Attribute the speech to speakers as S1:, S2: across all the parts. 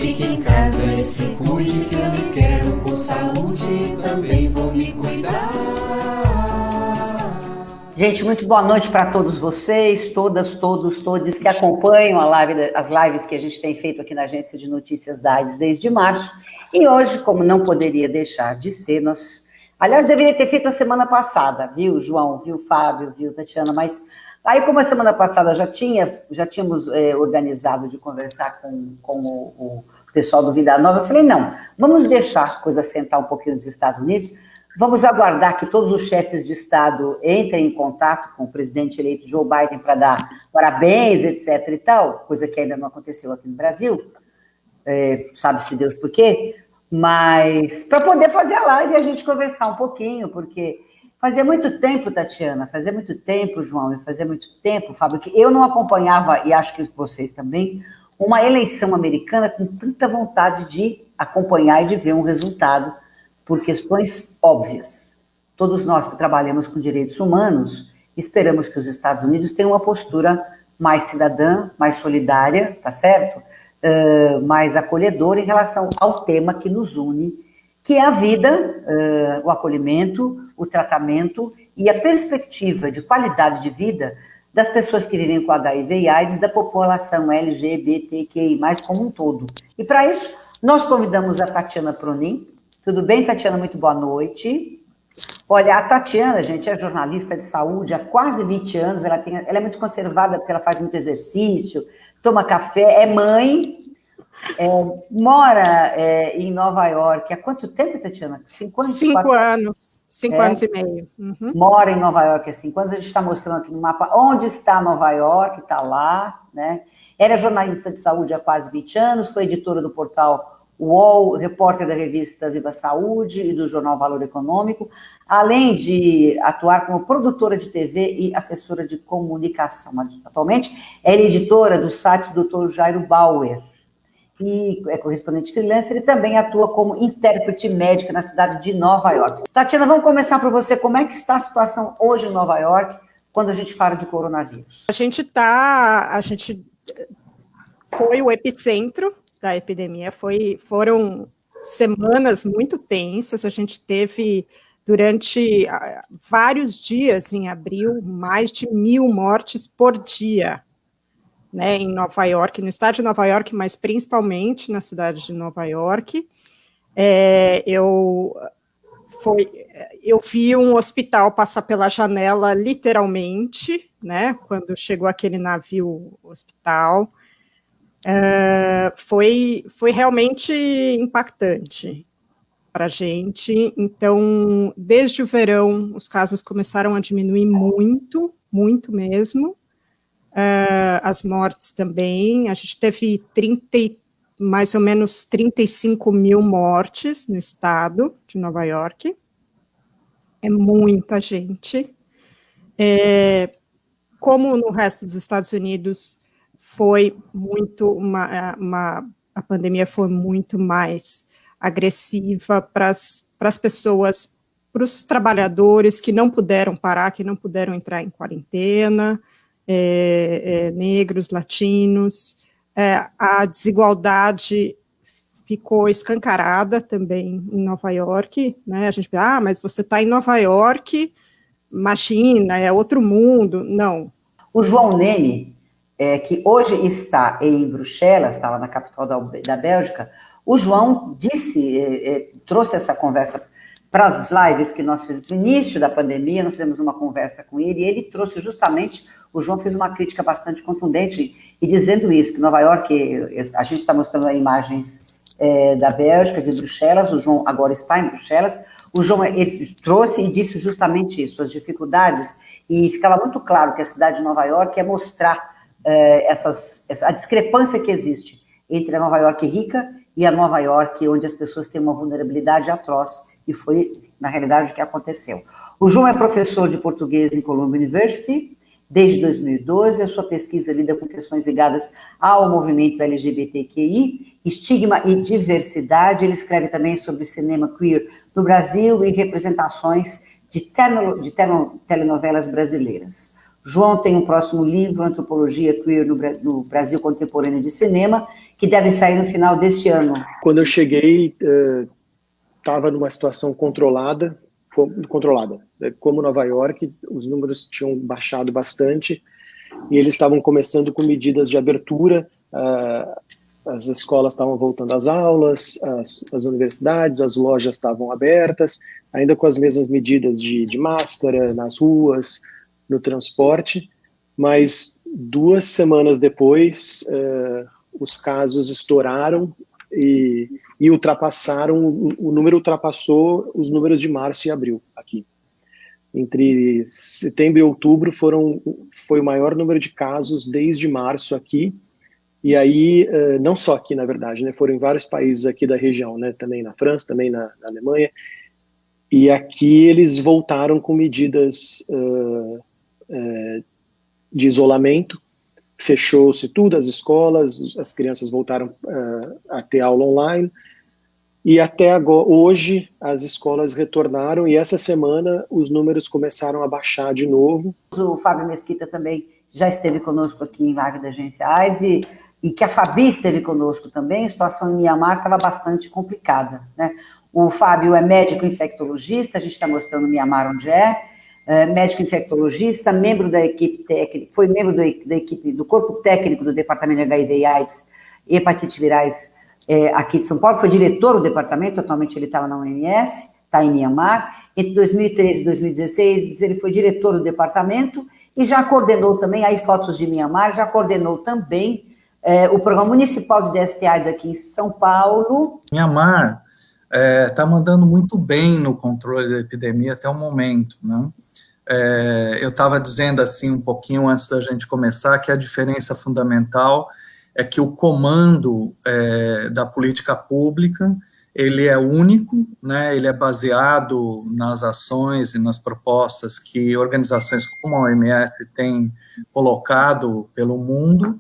S1: Fique em casa e se cuide, que eu me quero com saúde e também vou me cuidar.
S2: Gente, muito boa noite para todos vocês, todas, todos, todes que acompanham as lives que a gente tem feito aqui na Agência de Notícias da AIDS desde março. E hoje, como não poderia deixar de ser, aliás, deveria ter feito a semana passada, viu, João, viu, Fábio, viu, Tatiana, mas aí, como a semana passada já tínhamos organizado de conversar com o pessoal do Vida Nova, eu falei, não, vamos deixar a coisa sentar um pouquinho nos Estados Unidos, vamos aguardar que todos os chefes de Estado entrem em contato com o presidente eleito Joe Biden para dar parabéns, etc. e tal, coisa que ainda não aconteceu aqui no Brasil, sabe-se Deus por quê, mas para poder fazer a live e a gente conversar um pouquinho, porque fazia muito tempo, Tatiana, fazia muito tempo, João, e fazia muito tempo, Fábio, que eu não acompanhava, e acho que vocês também, uma eleição americana com tanta vontade de acompanhar e de ver um resultado, por questões óbvias. Todos nós que trabalhamos com direitos humanos, esperamos que os Estados Unidos tenham uma postura mais cidadã, mais solidária, tá certo? Mais acolhedora em relação ao tema que nos une, que é a vida, o acolhimento, o tratamento e a perspectiva de qualidade de vida das pessoas que vivem com HIV e AIDS, da população LGBTQI+, como um todo. E para isso, nós convidamos a Tatiana Pronin. Tudo bem, Tatiana? Muito boa noite. Olha, a Tatiana, gente, é jornalista de saúde há quase 20 anos, ela é muito conservada porque ela faz muito exercício, toma café, é mãe, mora em Nova York. Há quanto tempo, Tatiana? 5 anos?
S3: 5 anos. 5 anos e meio. Uhum.
S2: Mora em Nova York há 5 anos. A gente está mostrando aqui no mapa onde está Nova York, está lá, né? Era jornalista de saúde há quase 20 anos, foi editora do portal UOL, repórter da revista Viva Saúde e do jornal Valor Econômico, além de atuar como produtora de TV e assessora de comunicação. Atualmente, ela é editora do site do Dr. Jairo Bauer, e é correspondente freelancer, e também atua como intérprete médica na cidade de Nova York. Tatiana, vamos começar por você. Como é que está a situação hoje em Nova York, quando a gente fala de coronavírus?
S3: A gente foi o epicentro da epidemia, foram semanas muito tensas, a gente teve, durante vários dias em abril, mais de 1.000 mortes por dia, né, em Nova York, no estado de Nova York, mas principalmente na cidade de Nova York. Eu vi um hospital passar pela janela, literalmente, né, quando chegou aquele navio hospital. Foi realmente impactante para a gente. Então, desde o verão, os casos começaram a diminuir muito, muito mesmo. As mortes também. A gente teve mais ou menos 35 mil mortes no estado de Nova York. É muita gente. Como no resto dos Estados Unidos, foi muito a pandemia foi muito mais agressiva para as pessoas, para os trabalhadores que não puderam parar, que não puderam entrar em quarentena, negros, latinos, a desigualdade ficou escancarada também em Nova York, né? A gente pensa, mas você está em Nova York, imagina, é outro mundo. Não.
S2: O João Neme, que hoje está em Bruxelas, está lá na capital da Bélgica, o João trouxe essa conversa para as lives que nós fizemos no início da pandemia, nós fizemos uma conversa com ele, e ele trouxe justamente, o João fez uma crítica bastante contundente, e dizendo isso, que Nova York, a gente está mostrando aí imagens da Bélgica, de Bruxelas, o João agora está em Bruxelas, o João ele trouxe e disse justamente isso, as dificuldades, e ficava muito claro que a cidade de Nova York é mostrar a discrepância que existe entre a Nova York rica e a Nova York onde as pessoas têm uma vulnerabilidade atroz, e foi, na realidade, o que aconteceu. O João é professor de português em Columbia University desde 2012, a sua pesquisa lida com questões ligadas ao movimento LGBTQI, estigma e diversidade. Ele escreve também sobre cinema queer no Brasil e representações de telenovelas brasileiras. João tem um próximo livro, Antropologia Queer no Brasil Contemporâneo de Cinema, que deve sair no final deste ano.
S4: Quando eu cheguei, estava numa situação controlada, como Nova York, os números tinham baixado bastante, e eles estavam começando com medidas de abertura, as escolas estavam voltando às aulas, as universidades, as lojas estavam abertas, ainda com as mesmas medidas de máscara nas ruas, no transporte, mas 2 semanas depois, os casos estouraram e ultrapassaram, o número ultrapassou os números de março e abril aqui. Entre setembro e outubro foi o maior número de casos desde março aqui, e aí, não só aqui, na verdade, né, foram em vários países aqui da região, né, também na França, também na Alemanha, e aqui eles voltaram com medidas de isolamento, fechou-se tudo, as escolas, as crianças voltaram a ter aula online, e até agora, hoje as escolas retornaram, e essa semana os números começaram a baixar de novo.
S2: O Fábio Mesquita também já esteve conosco aqui em live da Agência AIDS, e que a Fabi esteve conosco também. A situação em Mianmar estava bastante complicada, né? O Fábio é médico infectologista, a gente está mostrando Mianmar onde médico infectologista, membro da equipe técnica, foi membro da equipe do corpo técnico do Departamento de HIV e AIDS e hepatite virais aqui de São Paulo, foi diretor do departamento, atualmente ele estava na OMS, está em Mianmar. Entre 2013 e 2016, ele foi diretor do departamento e já coordenou também, aí fotos de Mianmar, já coordenou também o programa municipal de DST-AIDS aqui em São Paulo.
S5: Mianmar está mandando muito bem no controle da epidemia até o momento, né? Eu estava dizendo assim um pouquinho antes da gente começar que a diferença fundamental é que o comando da política pública, ele é único, né? Ele é baseado nas ações e nas propostas que organizações como a OMS têm colocado pelo mundo,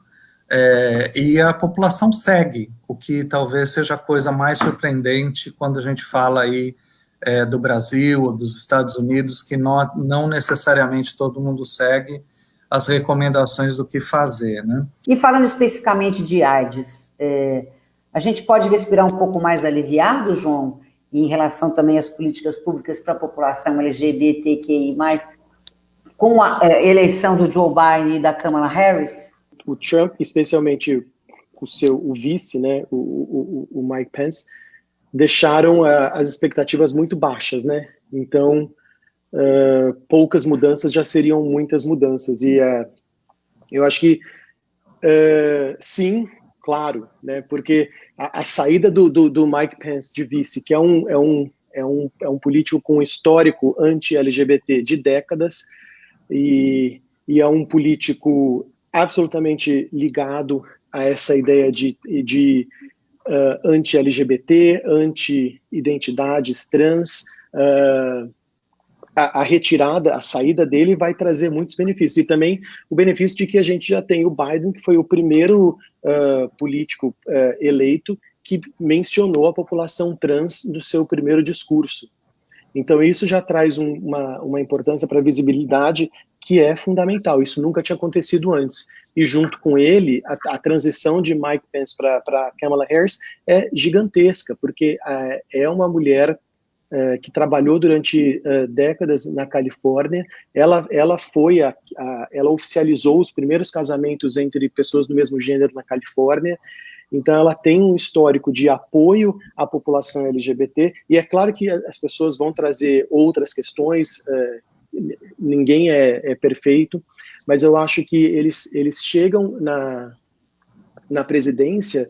S5: e a população segue, o que talvez seja a coisa mais surpreendente quando a gente fala aí do Brasil ou dos Estados Unidos, que não necessariamente todo mundo segue as recomendações do que fazer, né?
S2: E falando especificamente de AIDS, a gente pode respirar um pouco mais aliviado, João, em relação também às políticas públicas para a população LGBTQI+, com a eleição do Joe Biden e da Kamala Harris?
S4: O Trump, especialmente o vice, né, o Mike Pence, deixaram as expectativas muito baixas, né? Então, poucas mudanças já seriam muitas mudanças. E eu acho que, sim, claro, né? Porque a saída do Mike Pence de vice, que é um político com histórico anti-LGBT de décadas, e é um político absolutamente ligado a essa ideia de anti-LGBT, anti-identidades trans, a retirada, a saída dele vai trazer muitos benefícios. E também o benefício de que a gente já tem o Biden, que foi o primeiro político eleito que mencionou a população trans no seu primeiro discurso. Então isso já traz uma importância para a visibilidade que é fundamental. Isso nunca tinha acontecido antes. E junto com ele, a transição de Mike Pence para Kamala Harris é gigantesca, porque é uma mulher que trabalhou durante décadas na Califórnia. Ela oficializou os primeiros casamentos entre pessoas do mesmo gênero na Califórnia. Então ela tem um histórico de apoio à população LGBT, e é claro que as pessoas vão trazer outras questões, ninguém é perfeito, mas eu acho que eles chegam na presidência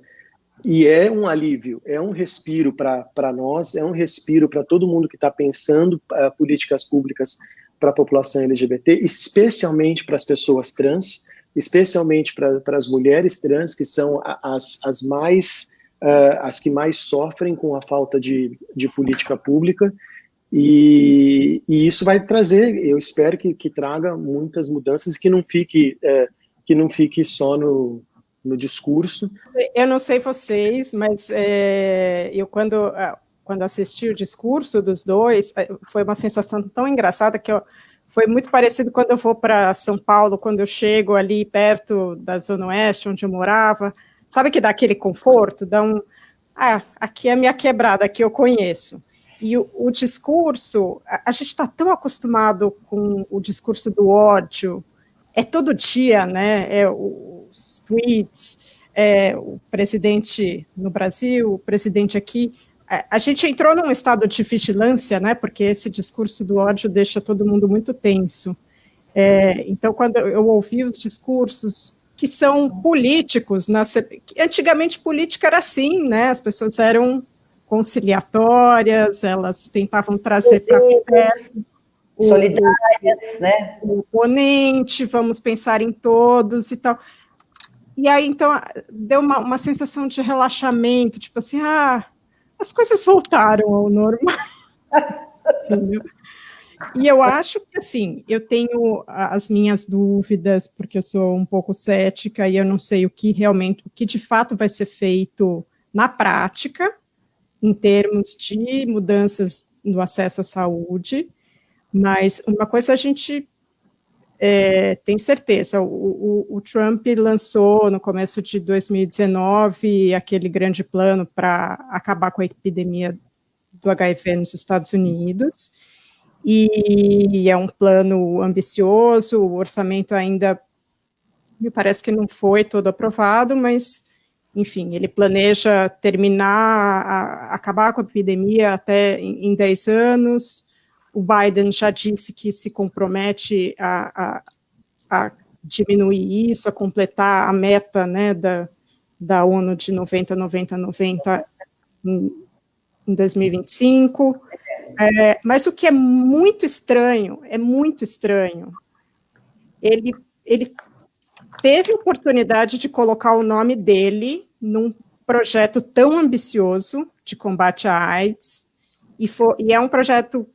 S4: e é um alívio, é um respiro para nós, é um respiro para todo mundo que está pensando políticas públicas para a população LGBT, especialmente para as pessoas trans, especialmente para as mulheres trans, que são as que mais sofrem com a falta de política pública. E isso vai trazer, eu espero que traga muitas mudanças e que não fique só no discurso.
S3: Eu não sei vocês, mas eu quando assisti o discurso dos dois, foi uma sensação tão engraçada que eu Foi muito parecido quando eu vou para São Paulo, quando eu chego ali perto da Zona Oeste, onde eu morava. Sabe que dá aquele conforto? Dá um... aqui é a minha quebrada, aqui eu conheço. E o discurso, a gente está tão acostumado com o discurso do ódio, é todo dia, né? Os tweets, o presidente no Brasil, o presidente aqui. A gente entrou num estado de vigilância, né? Porque esse discurso do ódio deixa todo mundo muito tenso. Então, quando eu ouvi os discursos que são políticos, antigamente política era assim, né? As pessoas eram conciliatórias, elas tentavam trazer para perto
S2: solidárias, né?
S3: O oponente, vamos pensar em todos e tal. E aí, então, deu uma sensação de relaxamento, tipo assim, as coisas voltaram ao normal. Entendeu? E eu acho que, assim, eu tenho as minhas dúvidas, porque eu sou um pouco cética e eu não sei o que de fato vai ser feito na prática, em termos de mudanças no acesso à saúde, mas uma coisa a gente tem certeza, o Trump lançou no começo de 2019 aquele grande plano para acabar com a epidemia do HIV nos Estados Unidos, e é um plano ambicioso, o orçamento ainda me parece que não foi todo aprovado, mas enfim, ele planeja acabar com a epidemia até em 10 anos. O Biden já disse que se compromete a diminuir isso, a completar a meta, né, da ONU de 90 em 2025. Mas o que é muito estranho, ele teve a oportunidade de colocar o nome dele num projeto tão ambicioso de combate à AIDS, e é um projeto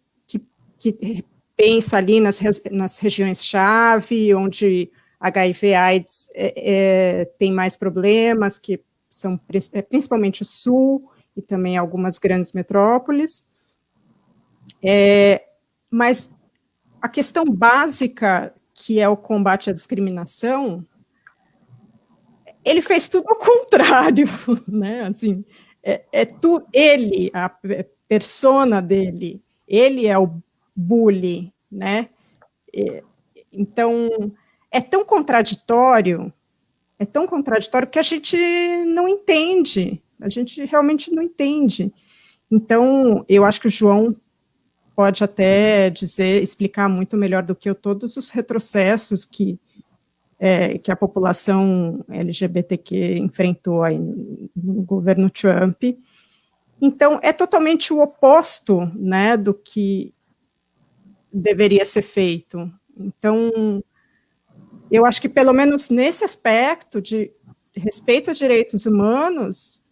S3: que pensa ali nas regiões-chave, onde HIV/AIDS tem mais problemas, que são principalmente o Sul, e também algumas grandes metrópoles. Mas a questão básica, que é o combate à discriminação, ele fez tudo ao contrário, né? Assim, a persona dele, ele é o bully, né? Então, é tão contraditório que a gente não entende, a gente realmente não entende. Então, eu acho que o João pode até explicar muito melhor do que eu todos os retrocessos que a população LGBTQ enfrentou aí no governo Trump. Então, é totalmente o oposto, né, do que deveria ser feito. Então, eu acho que, pelo menos nesse aspecto de respeito a direitos humanos,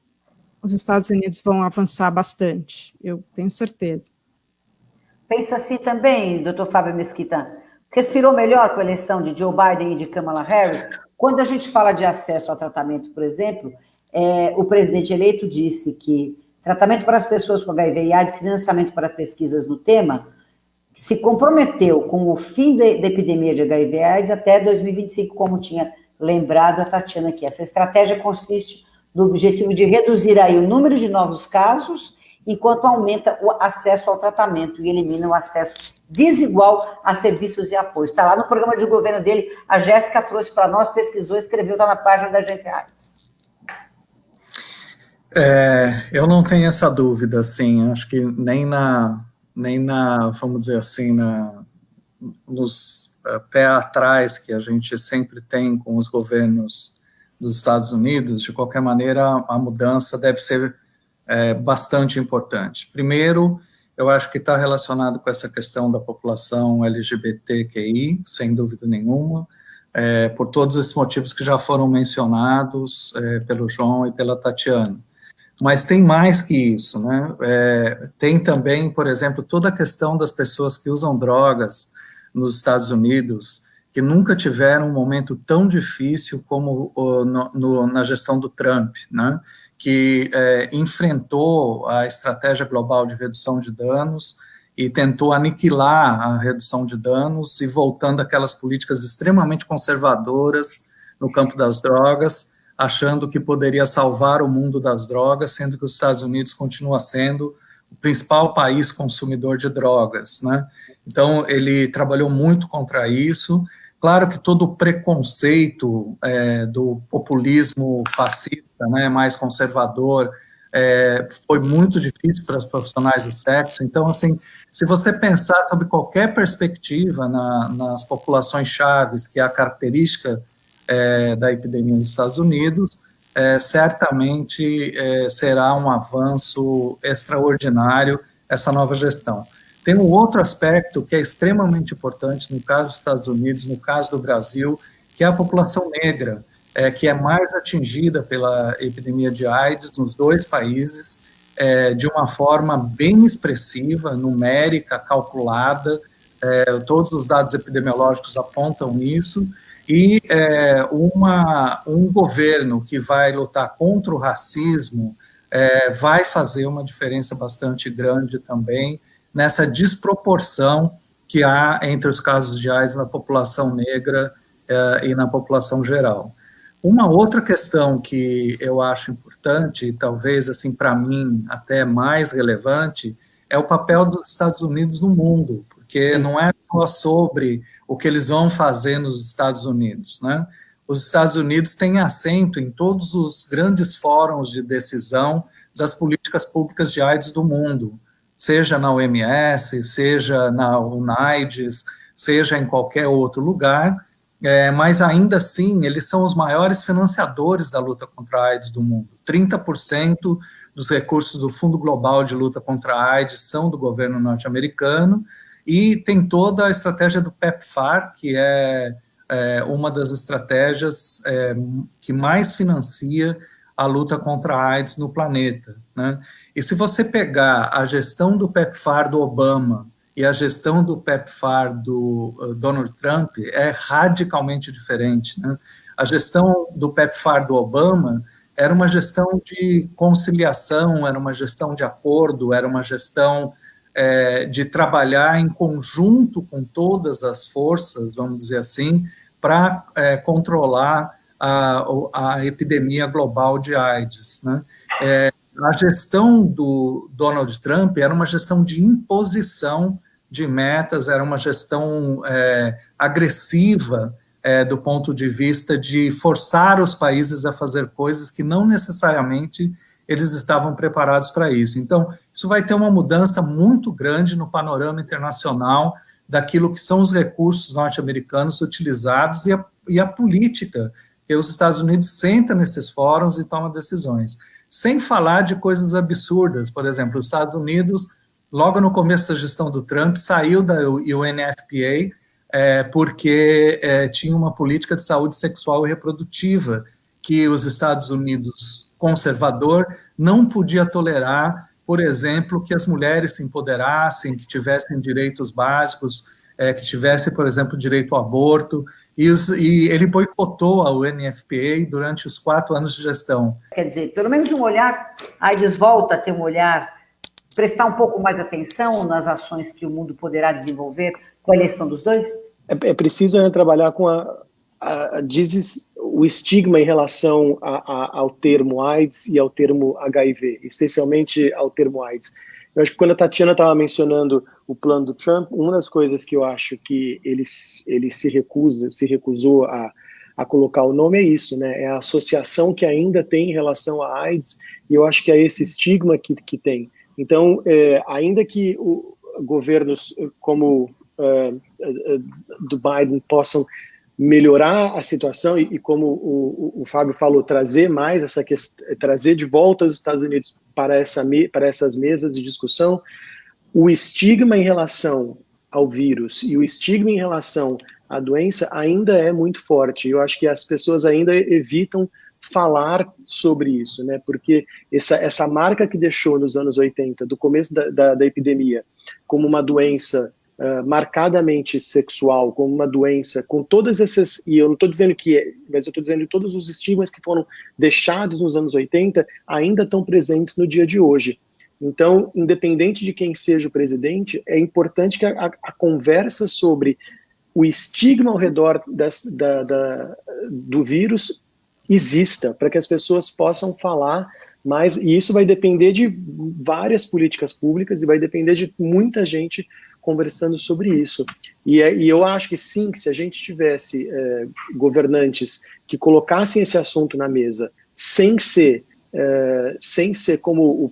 S3: os Estados Unidos vão avançar bastante, eu tenho certeza.
S2: Pensa assim também, doutor Fábio Mesquita, respirou melhor com a eleição de Joe Biden e de Kamala Harris? Quando a gente fala de acesso ao tratamento, por exemplo, o presidente eleito disse que tratamento para as pessoas com HIV e AIDS, financiamento para pesquisas no tema, se comprometeu com o fim da epidemia de HIV e AIDS até 2025, como tinha lembrado a Tatiana aqui. Essa estratégia consiste no objetivo de reduzir aí o número de novos casos, enquanto aumenta o acesso ao tratamento e elimina o acesso desigual a serviços e apoio. Está lá no programa de governo dele, a Jéssica trouxe para nós, pesquisou, escreveu, está na página da Agência AIDS.
S5: Eu não tenho essa dúvida, assim, acho que nem na vamos dizer assim, nos pé atrás que a gente sempre tem com os governos dos Estados Unidos, de qualquer maneira, a mudança deve ser bastante importante. Primeiro, eu acho que está relacionado com essa questão da população LGBTQI, sem dúvida nenhuma, por todos esses motivos que já foram mencionados pelo João e pela Tatiana. Mas tem mais que isso, né? Tem também, por exemplo, toda a questão das pessoas que usam drogas nos Estados Unidos, que nunca tiveram um momento tão difícil como na gestão do Trump, né? Que enfrentou a estratégia global de redução de danos e tentou aniquilar a redução de danos e voltando àquelas políticas extremamente conservadoras no campo das drogas, achando que poderia salvar o mundo das drogas, sendo que os Estados Unidos continua sendo o principal país consumidor de drogas, né? Então, ele trabalhou muito contra isso. Claro que todo o preconceito do populismo fascista, né, mais conservador, foi muito difícil para os profissionais do sexo. Então, assim, se você pensar sobre qualquer perspectiva nas populações chaves, que é a característica da epidemia nos Estados Unidos, certamente será um avanço extraordinário essa nova gestão. Tem um outro aspecto que é extremamente importante no caso dos Estados Unidos, no caso do Brasil, que é a população negra, que é mais atingida pela epidemia de AIDS nos dois países, de uma forma bem expressiva, numérica, calculada, todos os dados epidemiológicos apontam isso, e um governo que vai lutar contra o racismo vai fazer uma diferença bastante grande também nessa desproporção que há entre os casos de AIDS na população negra e na população geral. Uma outra questão que eu acho importante, e talvez, assim, para mim, até mais relevante, é o papel dos Estados Unidos no mundo, porque não é só sobre o que eles vão fazer nos Estados Unidos, né? Os Estados Unidos têm assento em todos os grandes fóruns de decisão das políticas públicas de AIDS do mundo, seja na OMS, seja na UNAIDS, seja em qualquer outro lugar, mas ainda assim eles são os maiores financiadores da luta contra a AIDS do mundo. 30% dos recursos do Fundo Global de Luta contra a AIDS são do governo norte-americano, e tem toda a estratégia do PEPFAR, que é uma das estratégias que mais financia a luta contra a AIDS no planeta, né? E se você pegar a gestão do PEPFAR do Obama e a gestão do PEPFAR do Donald Trump, é radicalmente diferente, né? A gestão do PEPFAR do Obama era uma gestão de conciliação, era uma gestão de acordo, era uma gestão de trabalhar em conjunto com todas as forças, vamos dizer assim, para controlar a epidemia global de AIDS, né? A gestão do Donald Trump era uma gestão de imposição de metas, era uma gestão agressiva do ponto de vista de forçar os países a fazer coisas que não necessariamente eles estavam preparados para isso. Então, isso vai ter uma mudança muito grande no panorama internacional daquilo que são os recursos norte-americanos utilizados e a política, que os Estados Unidos sentam nesses fóruns e tomam decisões. Sem falar de coisas absurdas, por exemplo, os Estados Unidos, logo no começo da gestão do Trump, saiu da UNFPA porque tinha uma política de saúde sexual e reprodutiva que os Estados Unidos, conservador, não podia tolerar, por exemplo, que as mulheres se empoderassem, que tivessem direitos básicos, que tivessem, por exemplo, direito ao aborto, e ele boicotou a UNFPA durante os 4 anos de gestão.
S2: Quer dizer, pelo menos um olhar, a AIDS volta a ter um olhar, prestar um pouco mais atenção nas ações que o mundo poderá desenvolver com a eleição dos dois?
S4: É preciso trabalhar com o estigma em relação ao termo AIDS e ao termo HIV, especialmente ao termo AIDS. Eu acho que quando a Tatiana estava mencionando o plano do Trump, uma das coisas que eu acho que ele se recusou a colocar o nome é isso, né? É a associação que ainda tem em relação à AIDS, e eu acho que é esse estigma que tem. Então, ainda que governos como do Biden possam melhorar a situação e como o Fábio falou, trazer mais essa questão, trazer de volta os Estados Unidos para essas mesas de discussão, o estigma em relação ao vírus e o estigma em relação à doença ainda é muito forte. Eu acho que as pessoas ainda evitam falar sobre isso, né? Porque essa marca que deixou nos anos 80, do começo da epidemia, como uma doença marcadamente sexual, como uma doença, com todas essas, e eu não estou dizendo mas eu estou dizendo que todos os estigmas que foram deixados nos anos 80 ainda estão presentes no dia de hoje. Então, independente de quem seja o presidente, é importante que a conversa sobre o estigma ao redor do vírus exista, para que as pessoas possam falar mais, e isso vai depender de várias políticas públicas e vai depender de muita gente conversando sobre isso. E eu acho que sim, que se a gente tivesse governantes que colocassem esse assunto na mesa, sem ser como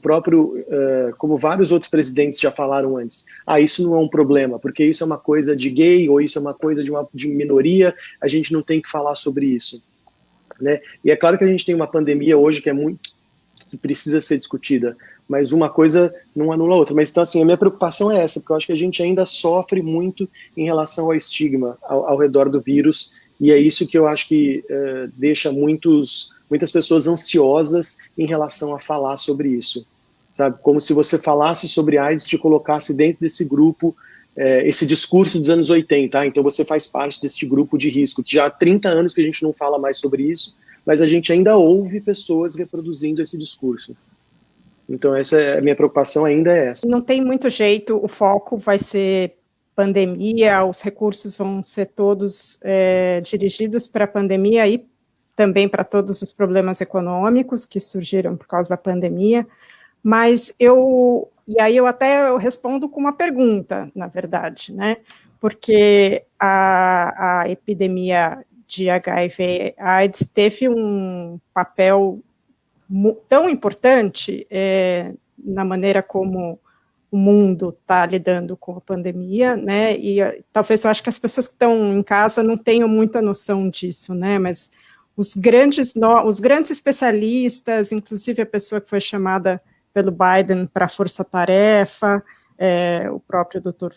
S4: como vários outros presidentes já falaram antes, isso não é um problema, porque isso é uma coisa de gay, ou isso é uma coisa de minoria, a gente não tem que falar sobre isso, né? E é claro que a gente tem uma pandemia hoje que precisa ser discutida, mas uma coisa não anula a outra. Mas então, assim, a minha preocupação é essa, porque eu acho que a gente ainda sofre muito em relação ao estigma ao redor do vírus, e é isso que eu acho que deixa muitas pessoas ansiosas em relação a falar sobre isso, sabe? Como se você falasse sobre AIDS, te colocasse dentro desse grupo, esse discurso dos anos 80, então você faz parte desse grupo de risco, que já há 30 anos que a gente não fala mais sobre isso, mas a gente ainda ouve pessoas reproduzindo esse discurso. Então, a minha preocupação ainda é essa.
S3: Não tem muito jeito, o foco vai ser pandemia, os recursos vão ser todos dirigidos para a pandemia e também para todos os problemas econômicos que surgiram por causa da pandemia, mas eu respondo com uma pergunta, na verdade, né? Porque a epidemia de HIV/AIDS teve um papel tão importante na maneira como o mundo está lidando com a pandemia, né? E talvez eu acho que as pessoas que estão em casa não tenham muita noção disso, né? Mas os grandes especialistas, inclusive a pessoa que foi chamada pelo Biden para a força-tarefa, o próprio Dr.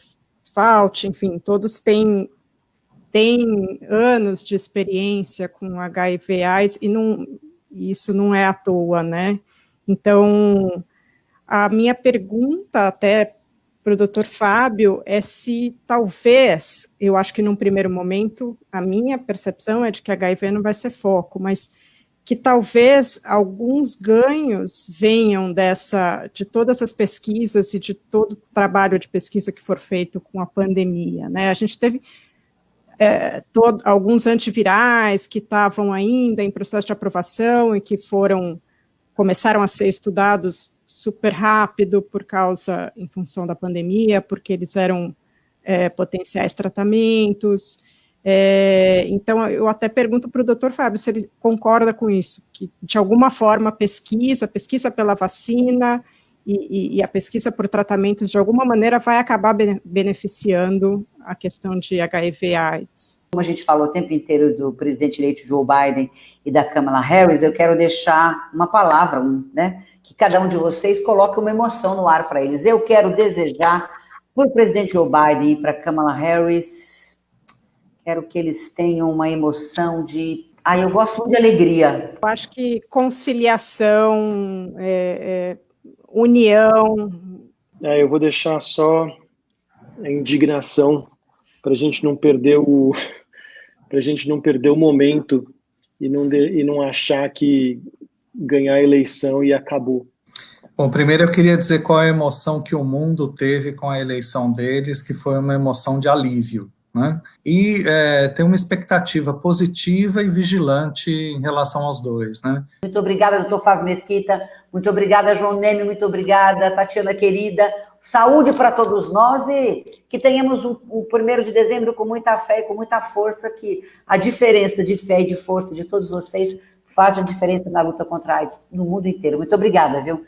S3: Fauci, enfim, todos têm anos de experiência com HIV/AIDS e isso não é à toa, né? Então, a minha pergunta até para o Dr. Fábio é se talvez, eu acho que num primeiro momento, a minha percepção é de que HIV não vai ser foco, mas que talvez alguns ganhos venham de todas as pesquisas e de todo o trabalho de pesquisa que for feito com a pandemia, né? A gente teve alguns antivirais que estavam ainda em processo de aprovação e que começaram a ser estudados super rápido em função da pandemia, porque eles eram potenciais tratamentos. Então, eu até pergunto para o Dr. Fábio se ele concorda com isso, que de alguma forma a pesquisa pela vacina e a pesquisa por tratamentos, de alguma maneira, vai acabar beneficiando a questão de HIV/AIDS.
S2: Como a gente falou o tempo inteiro do presidente eleito Joe Biden e da Kamala Harris, eu quero deixar uma palavra, né, que cada um de vocês coloque uma emoção no ar para eles. Eu quero desejar para o presidente Joe Biden e para a Kamala Harris, quero que eles tenham uma emoção de... eu gosto muito de alegria.
S3: Eu acho que conciliação, união...
S4: Eu vou deixar só a indignação para a gente não perder o momento e não achar que ganhar a eleição e acabou.
S5: Bom, primeiro eu queria dizer qual é a emoção que o mundo teve com a eleição deles, que foi uma emoção de alívio, né? E tem uma expectativa positiva e vigilante em relação aos dois, né?
S2: Muito obrigada, doutor Fábio Mesquita, muito obrigada, João Neme, muito obrigada, Tatiana querida, saúde para todos nós e que tenhamos um 1º de dezembro com muita fé e com muita força, que a diferença de fé e de força de todos vocês faz a diferença na luta contra a AIDS no mundo inteiro. Muito obrigada, viu?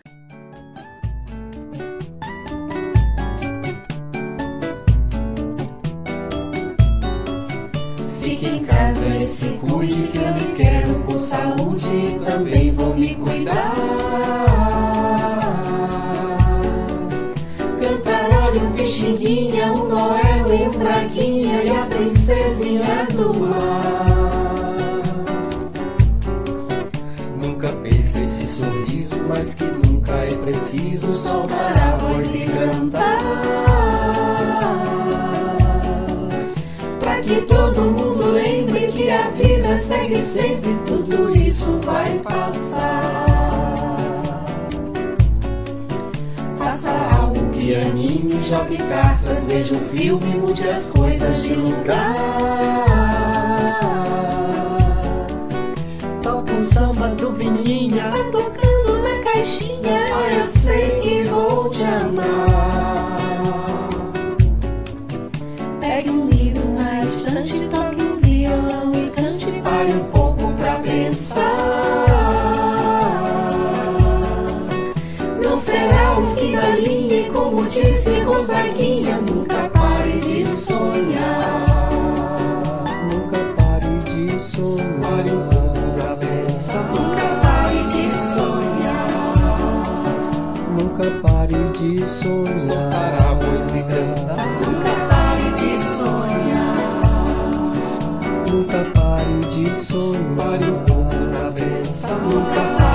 S1: Fique em casa e se cuide, que eu me quero com saúde e também vou me cuidar. Cantarola, um pixinguinha, um Noel e um Braguinha e a princesinha do mar. Nunca perca esse sorriso, mas que nunca é preciso soltar a voz e cantar. Pra que todo mundo lembre que a vida segue sempre, tudo isso vai passar. jogue cartas, veja um filme, mude as coisas de lugar. Toca um samba do Vininha,
S6: tá tocando na caixinha.
S1: ah, eu sei que vou te amar.
S6: Pegue um livro na estante, toque um violão e cante.
S1: Pare um pouco pra pensar. Não será o fim da linha, e como disse Gonzaguinha, nunca pare de sonhar. Nunca pare de sonhar. Pare um pouco pra pensar. Nunca pare de sonhar. Nunca pare de sonhar. Soltar a voz e cantar. Nunca pare de sonhar. Nunca pare de sonhar. Pare um pouco pra pensar. Nunca pare